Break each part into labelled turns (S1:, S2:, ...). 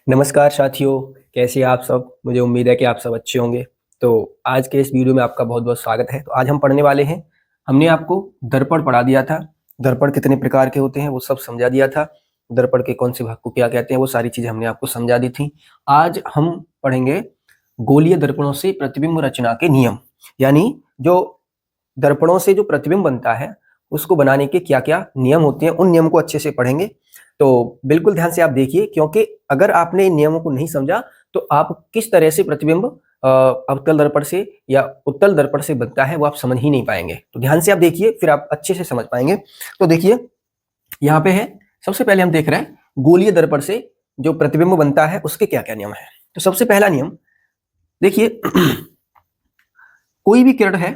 S1: नमस्कार साथियों, कैसे हैं आप सब। मुझे उम्मीद है कि आप सब अच्छे होंगे। तो आज के इस वीडियो में आपका बहुत बहुत स्वागत है। तो आज हम पढ़ने वाले हैं, हमने आपको दर्पण पढ़ा दिया था, दर्पण कितने प्रकार के होते हैं वो सब समझा दिया था, दर्पण के कौन से भाग को क्या कहते हैं वो सारी चीजें हमने आपको समझा दी थी। आज हम पढ़ेंगे गोलीय दर्पणों से प्रतिबिंब रचना के नियम, यानी जो दर्पणों से जो प्रतिबिंब बनता है उसको बनाने के क्या क्या नियम होते हैं, उन नियम को अच्छे से पढ़ेंगे। तो बिल्कुल ध्यान से आप देखिए, क्योंकि अगर आपने इन नियमों को नहीं समझा तो आप किस तरह से प्रतिबिंब अवतल दर्पण से या उत्तल दर्पण से बनता है वो आप समझ ही नहीं पाएंगे। तो ध्यान से आप देखिए, फिर आप अच्छे से समझ पाएंगे। तो देखिए यहाँ पे है, सबसे पहले हम देख रहे हैं गोलीय दर्पण से जो प्रतिबिंब बनता है उसके क्या क्या नियम है। तो सबसे पहला नियम देखिए कोई भी किरण है,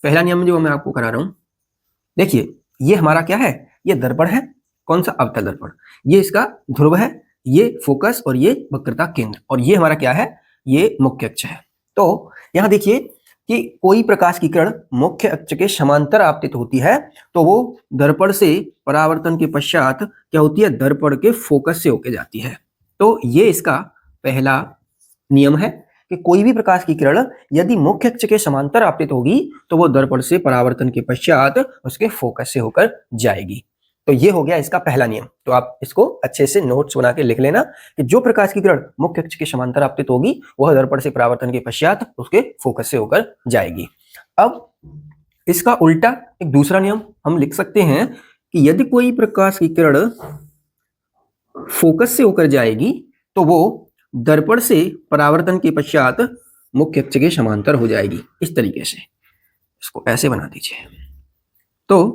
S1: पहला नियम जो मैं आपको करा रहा हूं, देखिए ये हमारा क्या है, ये दर्पण है। कौन सा? अवतल दर्पण। ये इसका ध्रुव है, ये फोकस और ये वक्रता केंद्र, और ये हमारा क्या है, ये मुख्य अक्ष है। तो यहां देखिए कि कोई प्रकाश की किरण मुख्य अक्ष के समांतर आपतित होती है तो वो दर्पण से परावर्तन के पश्चात क्या होती है, दर्पण के फोकस से होके जाती है। तो ये इसका पहला नियम है कि कोई भी प्रकाश की किरण यदि मुख्य अक्ष के समांतर आपतित होगी तो वो दर्पण से परावर्तन के पश्चात उसके फोकस से होकर जाएगी। तो ये हो गया इसका पहला नियम। तो आप इसको अच्छे से नोट्स बना के लिख लेना कि जो प्रकाश की किरण मुख्य अक्ष के समांतर आपतित होगी वह दर्पण से परावर्तन के पश्चात उसके फोकस से होकर जाएगी। अब इसका उल्टा एक दूसरा नियम हम लिख सकते हैं कि यदि कोई प्रकाश की किरण फोकस से होकर जाएगी तो वो दर्पण से परावर्तन के पश्चात मुख्य अक्ष के समांतर हो जाएगी। इस तरीके से इसको ऐसे बना दीजिए। तो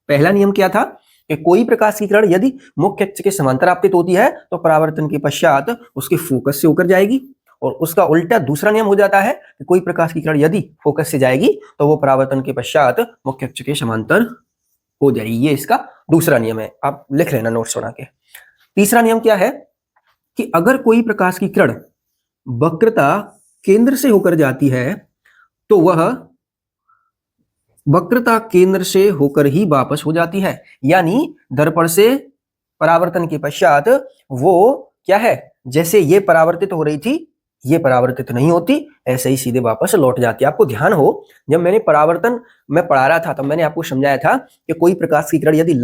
S1: पहला नियम क्या था कि कोई प्रकाश की किरण यदि मुख्य अक्ष के समांतर आपतित होती है तो परावर्तन के पश्चात उसके फोकस से होकर जाएगी, और उसका उल्टा दूसरा नियम हो जाता है कि कोई प्रकाश की किरण यदि फोकस से जाएगी तो वो परावर्तन के पश्चात मुख्य अक्ष के समांतर हो जाएगी। ये इसका दूसरा नियम है, आप लिख लेना नोट्स बना के। तीसरा नियम क्या है कि अगर कोई प्रकाश की किरण वक्रता केंद्र से होकर जाती है तो वह वक्रता केंद्र से होकर ही वापस हो जाती है, यानी दर्पण से परावर्तन के पश्चात वो क्या है, जैसे ये परावर्तित हो रही थी ये परावर्तित नहीं होती, ऐसे ही सीधे वापस लौट जाती है। आपको ध्यान हो, जब मैंने परावर्तन में पढ़ा रहा था तब मैंने आपको समझाया था कि कोई प्रकाश की किरण यदि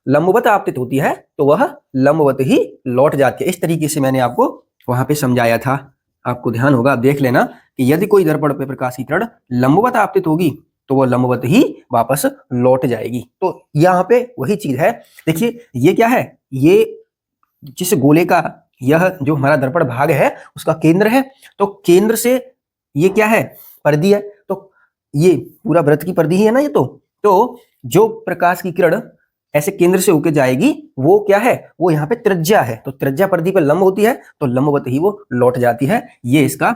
S1: लंबवत आपतित होती है तो वह लंबवत ही लौट जाती है। इस तरीके से मैंने आपको वहां पे समझाया था, आपको ध्यान होगा। आप देख लेना कि यदि कोई दर्पण पे प्रकाश की किरण लंबवत आपतित होगी तो वह लंबवत ही वापस लौट जाएगी। तो यहाँ पे वही चीज है। देखिए ये क्या है, ये जिस गोले का यह जो हमारा दर्पण भाग है उसका केंद्र है, तो केंद्र से ये क्या है, परिधि है। तो ये पूरा वृत्त की परिधि ही है ना ये। तो जो प्रकाश की किरण ऐसे केंद्र से होके जाएगी वो क्या है, वो यहाँ पे त्रिज्या है। तो त्रिज्या परिधि पर लंब होती है तो लंबवत ही वो लौट जाती है। ये इसका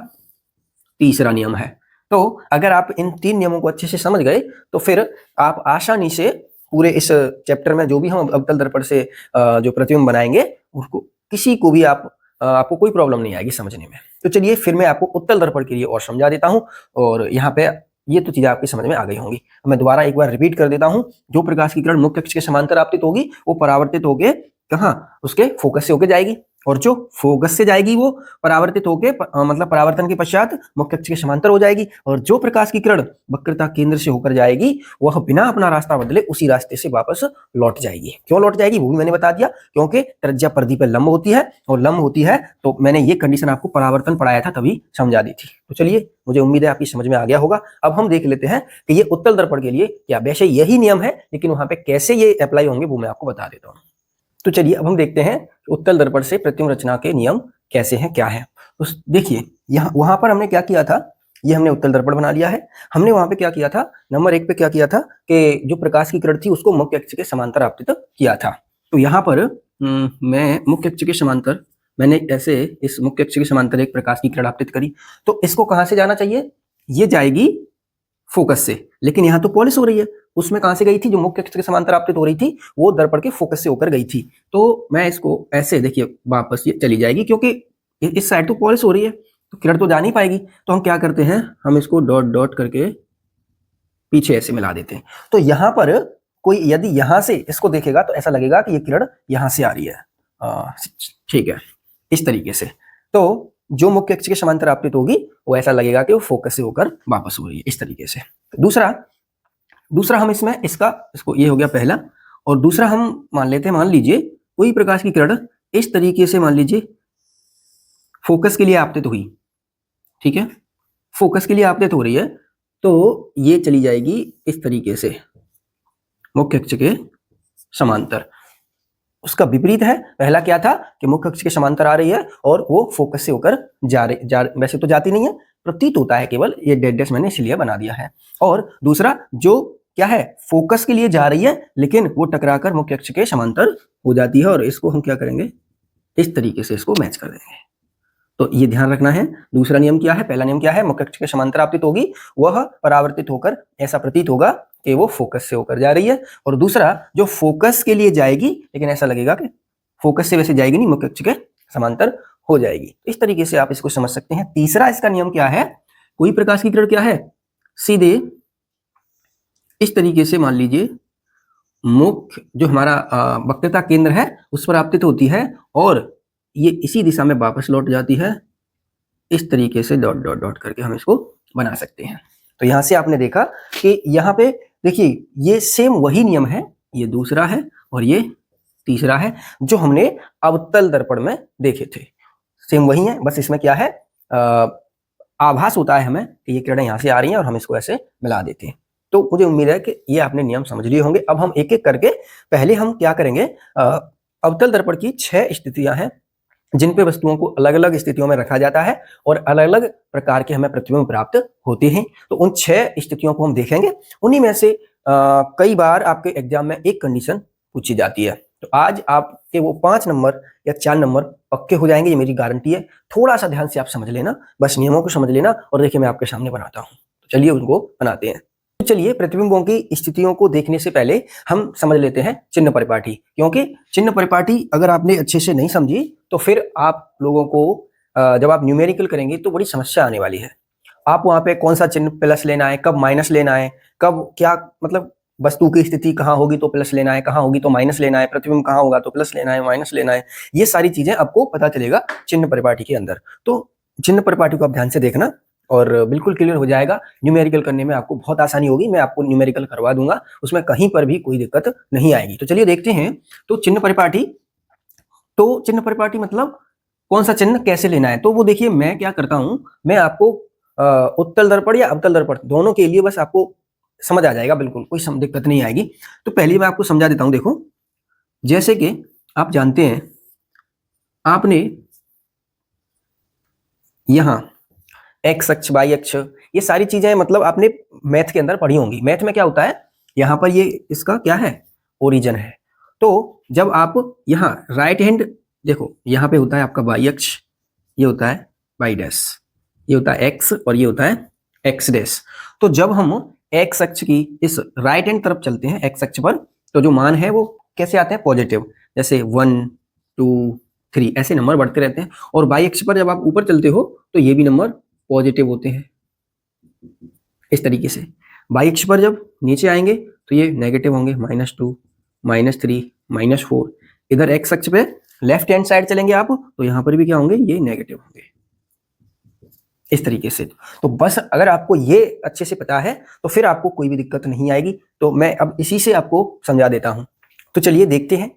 S1: तीसरा नियम है। तो अगर आप इन तीन नियमों को अच्छे से समझ गए तो फिर आप आसानी से पूरे इस चैप्टर में जो भी हम अवतल दर्पण से जो प्रतिबिंब बनाएंगे उसको किसी को भी आपको कोई प्रॉब्लम नहीं आएगी समझने में। तो चलिए फिर मैं आपको उत्तल दर्पण के लिए और समझा देता हूं, और यहाँ पे ये तो चीजें आपकी समझ में आ गई होंगी। मैं दोबारा एक बार रिपीट कर देता हूं। जो प्रकाश की किरण मुख्य अक्ष के समांतर आपतित होगी वो परावर्तित होके कहाँ, उसके फोकस से होके जाएगी, और जो फोकस से जाएगी वो परावर्तित होके मतलब परावर्तन के पश्चात मुख्य अक्ष के समांतर हो जाएगी, और जो प्रकाश की किरण वक्रता केंद्र से होकर जाएगी वह बिना अपना रास्ता बदले उसी रास्ते से वापस लौट जाएगी। क्यों लौट जाएगी वो भी मैंने बता दिया, क्योंकि त्रिज्या परिधि पर लंब होती है, और लंब होती है तो मैंने ये कंडीशन आपको परावर्तन पढ़ाया था तभी समझा दी थी। तो चलिए, मुझे उम्मीद है आपकी समझ में आ गया होगा। अब हम देख लेते हैं कि ये उत्तल दर्पण के लिए क्या, वैसे यही नियम है लेकिन वहां पे कैसे ये अप्लाई होंगे वो मैं आपको बता देता हूँ। तो चलिए अब हम देखते हैं उत्तल दर्पण से प्रतिबिंब रचना के नियम कैसे हैं, क्या है। तो देखिए यहाँ वहां पर हमने क्या किया था, ये हमने उत्तल दर्पण बना लिया है। हमने वहां पे क्या किया था, नंबर 1 पे क्या किया था कि जो प्रकाश की किरण थी उसको मुख्य अक्ष के समांतर आपतित किया था। तो यहाँ पर मैं मुख्य अक्ष के समांतर, मैंने ऐसे इस मुख्य अक्ष के समांतर एक प्रकाश की किरण आपतित करी, तो इसको कहाँ से जाना चाहिए, ये जाएगी फोकस से, लेकिन यहाँ तो पॉलिश हो रही है, उसमें कहां से गई थी, जो मुख्य अक्ष के समांतर आपतित हो रही थी वो दर्पण के फोकस से होकर गई थी। तो मैं इसको ऐसे देखिए वापस ये चली जाएगी, क्योंकि इस साइड तो पॉलिश हो रही है तो किरण तो जा नहीं पाएगी। तो हम क्या करते हैं, हम इसको डॉट डॉट करके पीछे ऐसे मिला देते हैं। तो यहाँ पर कोई यदि यहां से इसको देखेगा तो ऐसा लगेगा कि ये किरण यहां से आ रही है। ठीक है, इस तरीके से। तो जो मुख्य अक्ष के समांतर आपतित होगी वो ऐसा लगेगा कि वो फोकस से होकर वापस हो रही है, इस तरीके से। दूसरा हम इसको ये हो गया पहला। और दूसरा हम मान लेते हैं, मान लीजिए कोई प्रकाश की किरण इस तरीके से मान लीजिए फोकस के लिए आपतित हुई, ठीक है, फोकस के लिए आपतित हो रही है, तो ये चली जाएगी इस तरीके से मुख्य अक्ष के समांतर। उसका विपरीत है, पहला क्या था कि मुख्य अक्ष के समांतर आ रही है और वो फोकस से होकर वैसे तो जाती नहीं है, प्रतीत होता है केवल, ये डेड डैश मैंने इसलिए बना दिया है। और दूसरा जो क्या है, फोकस के लिए जा रही है लेकिन वो टकराकर मुख्य अक्ष के समांतर हो जाती है, और इसको हम क्या करेंगे, इस तरीके से इसको मैच कर देंगे। तो ये ध्यान रखना है। दूसरा नियम क्या है, पहला नियम क्या है, मुख्य अक्ष के समांतर आपतित होगी, वह परावर्तित होकर ऐसा प्रतीत होगा कि वो फोकस से होकर जा रही है। और दूसरा जो फोकस के लिए जाएगी लेकिन ऐसा लगेगा कि फोकस से वैसे जाएगी नहीं, मुख्य अक्ष के समांतर हो जाएगी। इस तरीके से आप इसको समझ सकते हैं। तीसरा इसका नियम क्या है, कोई प्रकाश की किरण क्या है, सीधे इस तरीके से मान लीजिए मुख्य जो हमारा वक्रता केंद्र है उस पर आपतित होती है और ये इसी दिशा में वापस लौट जाती है, इस तरीके से डॉट डॉट डॉट करके हम इसको बना सकते हैं। तो यहां से आपने देखा कि यहाँ पे देखिए ये सेम वही नियम है, ये दूसरा है और ये तीसरा है जो हमने अवतल दर्पण में देखे थे, सेम वही है, बस इसमें क्या है आभास होता है हमें कि ये किरणें यहाँ से आ रही हैं और हम इसको ऐसे मिला देते हैं। तो मुझे उम्मीद है कि ये आपने नियम समझ लिए होंगे। अब हम एक एक करके, पहले हम क्या करेंगे, अवतल दर्पण की 6 स्थितियां हैं जिन पे वस्तुओं को अलग अलग स्थितियों में रखा जाता है और अलग अलग प्रकार के हमें प्रतिबिंब प्राप्त होते हैं। तो उन 6 स्थितियों को हम देखेंगे। उन्हीं में से कई बार आपके एग्जाम में एक कंडीशन पूछी जाती है, तो आज आपके वो 5 नंबर या 4 नंबर पक्के हो जाएंगे, ये मेरी गारंटी है। थोड़ा सा ध्यान से आप समझ लेना, बस नियमों को समझ लेना, और देखिए मैं आपके सामने बनाता हूँ। तो चलिए उनको बनाते हैं। तो चलिए प्रतिबिंबों की स्थितियों को देखने से पहले हम समझ लेते हैं चिन्ह परिपाटी, क्योंकि चिन्ह परिपाटी अगर आपने अच्छे से नहीं समझी तो फिर आप लोगों को जब आप न्यूमेरिकल करेंगे तो बड़ी समस्या आने वाली है। आप वहां पे कौन सा चिन्ह प्लस लेना है, कब माइनस लेना है, कब क्या, मतलब वस्तु की स्थिति कहाँ होगी तो प्लस लेना है, कहाँ होगी तो माइनस लेना है, प्रतिबिंब कहाँ होगा तो प्लस लेना है, माइनस लेना है, ये सारी चीजें आपको पता चलेगा चिन्ह परिपाटी के अंदर। तो चिन्ह परिपाटी को आप ध्यान से देखना और बिल्कुल क्लियर हो जाएगा। न्यूमेरिकल करने में आपको बहुत आसानी होगी, मैं आपको न्यूमेरिकल करवा दूंगा, उसमें कहीं पर भी कोई दिक्कत नहीं आएगी। तो चलिए देखते हैं। तो चिन्ह परिपाटी मतलब कौन सा चिन्ह कैसे लेना है, तो वो देखिए मैं क्या करता हूं, मैं आपको उत्तल दर्पण या अवतल दर्पण दोनों के लिए बस आपको समझ आ जाएगा, बिल्कुल कोई दिक्कत नहीं आएगी। तो पहले मैं आपको समझा देता हूं। देखो जैसे कि आप जानते हैं, आपने यहां एक्स अक्ष, वाई अक्ष, ये सारी चीजें मतलब आपने मैथ के अंदर पढ़ी होंगी। मैथ में क्या होता है, यहाँ पर ये इसका क्या है, ओरिजिन है। तो जब आप यहाँ राइट हैंड देखो, यहाँ पे होता है आपका वाई अक्ष, ये होता है वाई डैश, ये होता है एक्स और ये होता है एक्स डैश। तो जब हम एक्स अक्ष की इस राइट हैंड तरफ चलते हैं, एक्स अक्ष पर, तो जो मान है वो कैसे आते हैं, पॉजिटिव, जैसे 1 2 3 ऐसे नंबर बढ़ते रहते हैं। और वाई अक्ष पर जब आप ऊपर चलते हो तो ये भी नंबर पॉजिटिव होते हैं, इस तरीके से। वाई अक्ष पर जब नीचे आएंगे तो ये नेगेटिव होंगे, -2 -3 -4। इधर एक्स अक्ष पे लेफ्ट हैंड साइड चलेंगे आप तो यहाँ पर भी क्या होंगे, ये नेगेटिव होंगे, इस तरीके से। तो बस अगर आपको ये अच्छे से पता है तो फिर आपको कोई भी दिक्कत नहीं आएगी। तो मैं अब इसी से आपको समझा देता हूं। तो चलिए देखते हैं।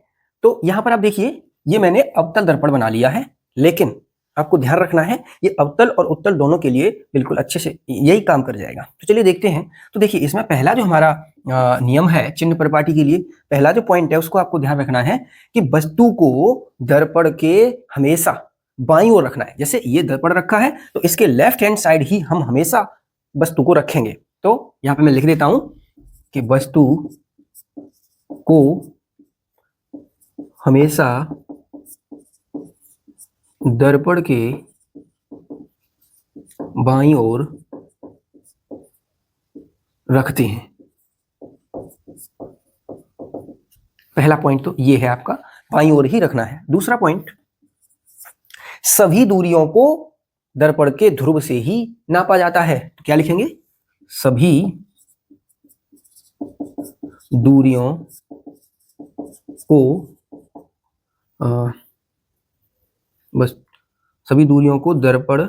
S1: तो यहां पर आप देखिए, ये मैंने अवतल दर्पण बना लिया है, लेकिन आपको ध्यान रखना है ये अवतल और उत्तल दोनों के लिए बिल्कुल अच्छे से यही काम कर जाएगा। तो चलिए देखते हैं। तो देखिए इसमें पहला जो हमारा नियम है चिन्ह परिपाटी के लिए, पहला जो पॉइंट है उसको आपको ध्यान रखना है कि वस्तु को दर्पण के हमेशा बाईं ओर रखना है। जैसे ये दर्पण रखा है तो इसके लेफ्ट हैंड साइड ही हम हमेशा वस्तु को रखेंगे। तो यहां पे मैं लिख देता हूं कि वस्तु को हमेशा दर्पण के बाईं ओर रखते हैं। पहला पॉइंट तो ये है आपका, बाईं ओर ही रखना है। दूसरा पॉइंट, सभी दूरियों को दर्पण के ध्रुव से ही नापा जाता है। तो क्या लिखेंगे, सभी दूरियों को बस सभी दूरियों को दर्पण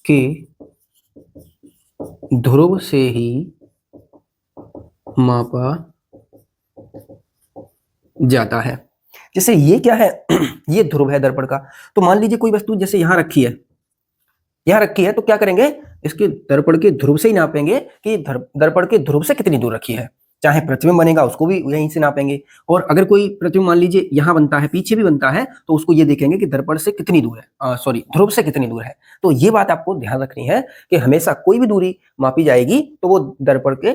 S1: के ध्रुव से ही मापा जाता है। जैसे ये क्या है ये ध्रुव है दर्पण का। तो मान लीजिए कोई वस्तु जैसे यहां रखी है, तो क्या करेंगे, इसके दर्पण के ध्रुव से ही नापेंगे कि दर्पण के ध्रुव से कितनी दूर रखी है। चाहे प्रतिबिंब बनेगा उसको भी यहीं से नापेंगे, और अगर कोई प्रतिबिंब मान लीजिए यहां बनता है, पीछे भी बनता है, तो उसको ये देखेंगे कि दर्पण से कितनी दूर है, सॉरी ध्रुव से कितनी दूर है। तो ये बात आपको ध्यान रखनी है कि हमेशा कोई भी दूरी मापी जाएगी तो वो दर्पण के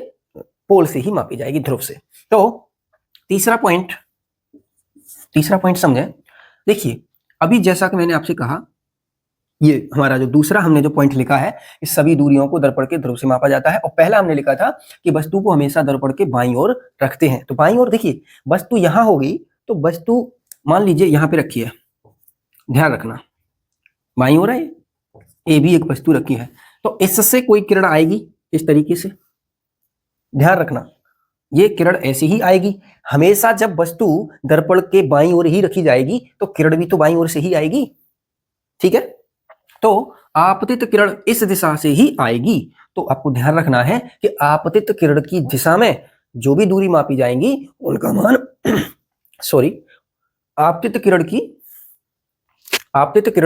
S1: पोल से ही मापी जाएगी, ध्रुव से। तो तीसरा पॉइंट समझे। देखिए अभी जैसा कि मैंने आपसे कहा, ये हमारा जो दूसरा हमने जो पॉइंट लिखा है, इस सभी दूरियों को दर्पण के ध्रुव से मापा जाता है। और पहला हमने लिखा था कि वस्तु को हमेशा दर्पण के बाईं ओर रखते हैं। तो बाईं ओर देखिए वस्तु यहां होगी, तो वस्तु मान लीजिए यहां पे रखी है, ध्यान रखना बाईं ओर है, ए भी एक वस्तु रखी है, तो इससे कोई किरण आएगी इस तरीके से, ध्यान रखना ये किरण ऐसी ही आएगी। हमेशा जब वस्तु दर्पण के बाईं ओर ही रखी जाएगी तो किरण भी तो बाईं ओर से ही आएगी, ठीक है। तो आपतित किरण इस दिशा से ही आएगी। तो आपको ध्यान रखना है कि आपतित किरण की दिशा में जो भी दूरी मापी जाएंगी उनका मान आपतित किरण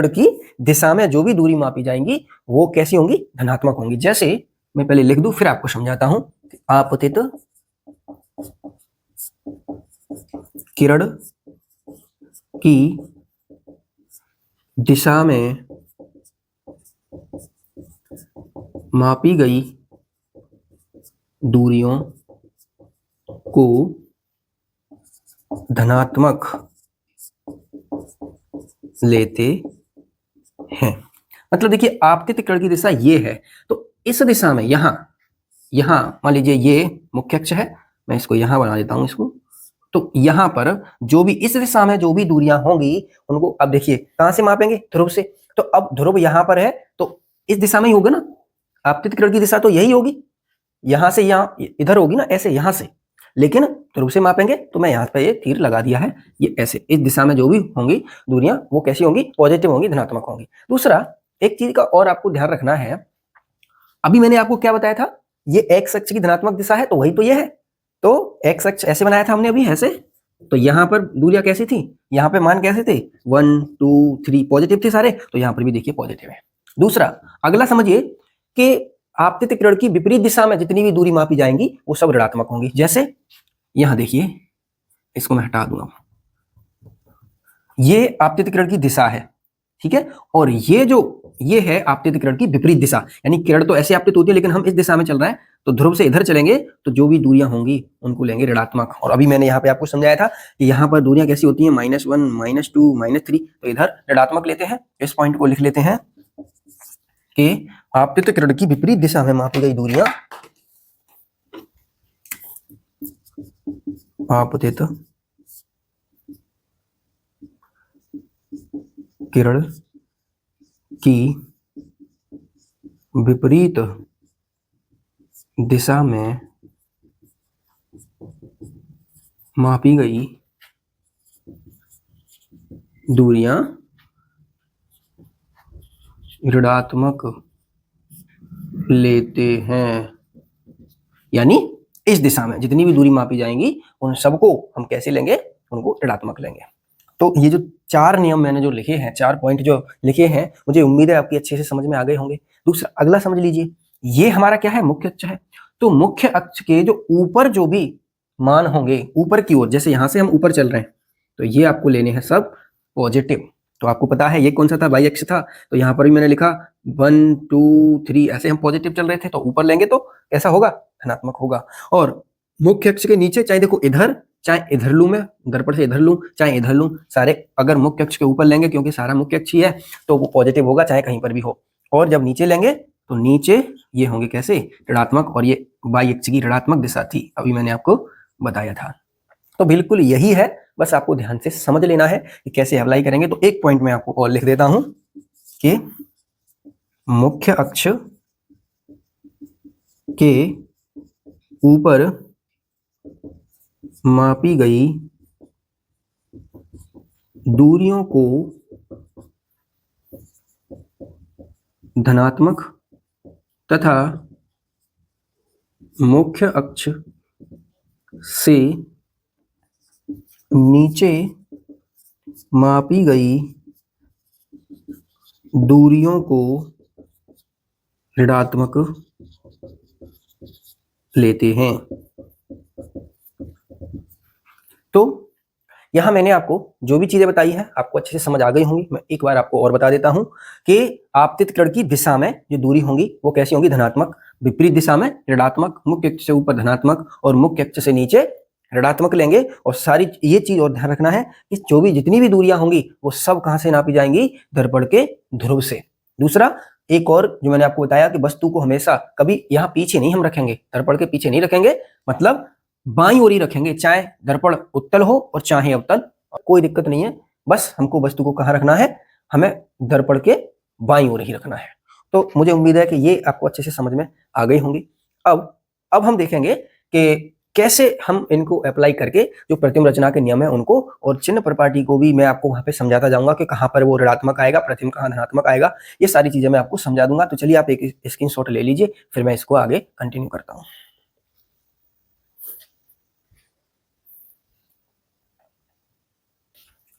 S1: की दिशा में जो भी दूरी मापी जाएंगी वो कैसी होंगी, धनात्मक होंगी। जैसे मैं पहले लिख दूं फिर आपको समझाता हूं। आपतित किरण की दिशा में मापी गई दूरियों को धनात्मक लेते हैं। मतलब देखिए आपतित किरण की दिशा ये है, तो इस दिशा में यहां मान लीजिए ये मुख्य अक्ष है, मैं इसको यहां बना देता हूं इसको। तो यहां पर जो भी इस दिशा में जो भी दूरियां होंगी उनको अब देखिए कहां से मापेंगे, ध्रुव से। तो अब ध्रुव यहां पर है तो इस दिशा में ही होगा ना, आपतित किरण की दिशा तो यही होगी, यहां से यहां इधर होगी ना, ऐसे यहां से। लेकिन ध्रुव से मापेंगे तो मैं यहाँ पे ये तीर लगा दिया है, ये ऐसे इस दिशा में जो भी होंगी दूरियां वो कैसी होंगी, पॉजिटिव होंगी, धनात्मक होंगी। दूसरा एक चीज का और आपको ध्यान रखना है, अभी मैंने आपको क्या बताया था, ये एक्स अक्ष की धनात्मक दिशा है तो वही तो ये है। तो एक्स अक्ष ऐसे बनाया था हमने अभी ऐसे, तो यहाँ पर दूरियां कैसी थी, यहाँ पे मान कैसे थे 1 2 3 पॉजिटिव थे सारे, तो यहाँ पर भी देखिए पॉजिटिव है। दूसरा अगला समझिए कि आपतित किरण की विपरीत दिशा में जितनी भी दूरी मापी जाएंगी वो सब ऋणात्मक होंगी। जैसे यहां देखिए, इसको मैं हटा दूंगा, ये आपतित किरण की दिशा है, ठीक है, और ये है आपतित किरण की विपरीत दिशा, यानी किरण तो ऐसे आपतित होती है लेकिन हम इस दिशा में चल रहे हैं, तो ध्रुव से इधर चलेंगे तो जो भी दूरियां होंगी उनको लेंगे ऋणात्मक। और अभी मैंने यहाँ पे आपको समझाया था कि यहाँ पर दूरियां कैसी होती हैं, -1 -2 -3, तो इधर ऋणात्मक लेते हैं। इस पॉइंट को लिख लेते हैं कि आपतित किरण की विपरीत दिशा में मापी गई दूरियां आपतित किरण की विपरीत दिशा में मापी गई दूरियां ऋणात्मक लेते हैं, यानी इस दिशा में जितनी भी दूरी मापी जाएंगी उन सबको हम कैसे लेंगे, उनको ऋणात्मक लेंगे। तो ये जो 4 नियम मैंने जो लिखे हैं, 4 पॉइंट जो लिखे हैं, मुझे उम्मीद है आपकी अच्छे से समझ में आ गए होंगे। दूसरा अगला समझ लीजिए, ये हमारा क्या है, मुख्य अक्ष है। तो मुख्य अक्ष के जो ऊपर जो भी मान होंगे ऊपर की ओर, जैसे यहां से हम ऊपर चल रहे हैं तो ये आपको लेने हैं सब पॉजिटिव। तो आपको पता है ये कौन सा था, वाई अक्ष था, तो यहाँ पर भी मैंने लिखा 1 2 3 ऐसे हम पॉजिटिव चल रहे थे, तो ऊपर लेंगे तो कैसा होगा, धनात्मक होगा। और मुख्य अक्ष के नीचे चाहे देखो इधर, चाहे इधर लूं मैं, दर्पण से इधर लूं चाहे इधर लूं, सारे अगर मुख्य अक्ष के ऊपर लेंगे क्योंकि सारा मुख्य अक्ष ही है तो वो पॉजिटिव होगा चाहे कहीं पर भी हो। और जब नीचे लेंगे तो नीचे ये होंगे कैसे, ऋणात्मक, और ये वाई अक्ष की ऋणात्मक दिशा थी, अभी मैंने आपको बताया था। तो बिल्कुल यही है, बस आपको ध्यान से समझ लेना है कि कैसे अप्लाई करेंगे। तो एक पॉइंट मैं आपको और लिख देता हूं कि मुख्य अक्ष के ऊपर मापी गई दूरियों को धनात्मक तथा मुख्य अक्ष से नीचे मापी गई दूरियों को ऋणात्मक लेते हैं। तो यहां मैंने आपको जो भी चीजें बताई है आपको अच्छे से समझ आ गई होंगी। मैं एक बार आपको और बता देता हूं कि आपतित कण की दिशा में जो दूरी होंगी वो कैसी होंगी, धनात्मक, विपरीत दिशा में ऋणात्मक, मुख्य अक्ष से ऊपर धनात्मक और मुख्य अक्ष से नीचे ऋणात्मक लेंगे। और सारी ये चीज और ध्यान रखना है कि जो भी जितनी भी दूरियां होंगी वो सब कहां से नापी जाएंगी, दर्पण के ध्रुव से। दूसरा एक और जो मैंने आपको बताया कि वस्तु को हमेशा कभी यहाँ पीछे नहीं हम रखेंगे, दर्पण के पीछे नहीं रखेंगे, मतलब बाईं ओर ही रखेंगे, चाहे दर्पण उत्तल हो और चाहे अवतल, कोई दिक्कत नहीं है। बस हमको वस्तु को कहाँ रखना है, हमें दर्पण के बाईं ओर ही रखना है। तो मुझे उम्मीद है कि ये आपको अच्छे से समझ में आ गई होंगी। अब हम देखेंगे कि कैसे हम इनको अप्लाई करके जो प्रतिबिंब रचना के नियम है उनको और चिन्ह प्रपाटी को भी मैं आपको वहां पे समझाता जाऊंगा कि कहाँ पर वो ऋणात्मक आएगा, प्रतिबिंब कहाँ धनात्मक आएगा, ये सारी चीजें मैं आपको समझा दूंगा। तो चलिए आप एक स्क्रीनशॉट ले लीजिए, फिर मैं इसको आगे कंटिन्यू करता हूँ।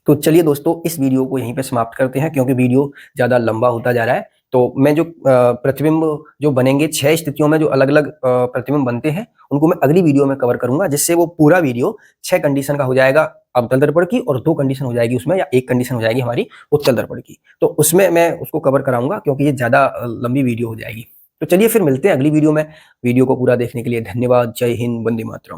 S1: तो चलिए दोस्तों इस वीडियो को यहीं पे समाप्त करते हैं क्योंकि वीडियो ज़्यादा लंबा होता जा रहा है। तो मैं जो प्रतिबिंब जो बनेंगे 6 स्थितियों में जो अलग अलग प्रतिबिंब बनते हैं उनको मैं अगली वीडियो में कवर करूंगा, जिससे वो पूरा वीडियो 6 कंडीशन का हो जाएगा अवतल दर्पण की और 2 कंडीशन हो जाएगी उसमें, या 1 कंडीशन हो जाएगी हमारी उत्तल दर्पण की। तो उसमें मैं उसको कवर कराऊंगा क्योंकि ये ज़्यादा लंबी वीडियो हो जाएगी। तो चलिए फिर मिलते हैं अगली वीडियो में। वीडियो को पूरा देखने के लिए धन्यवाद। जय हिंद, वंदे मातरम।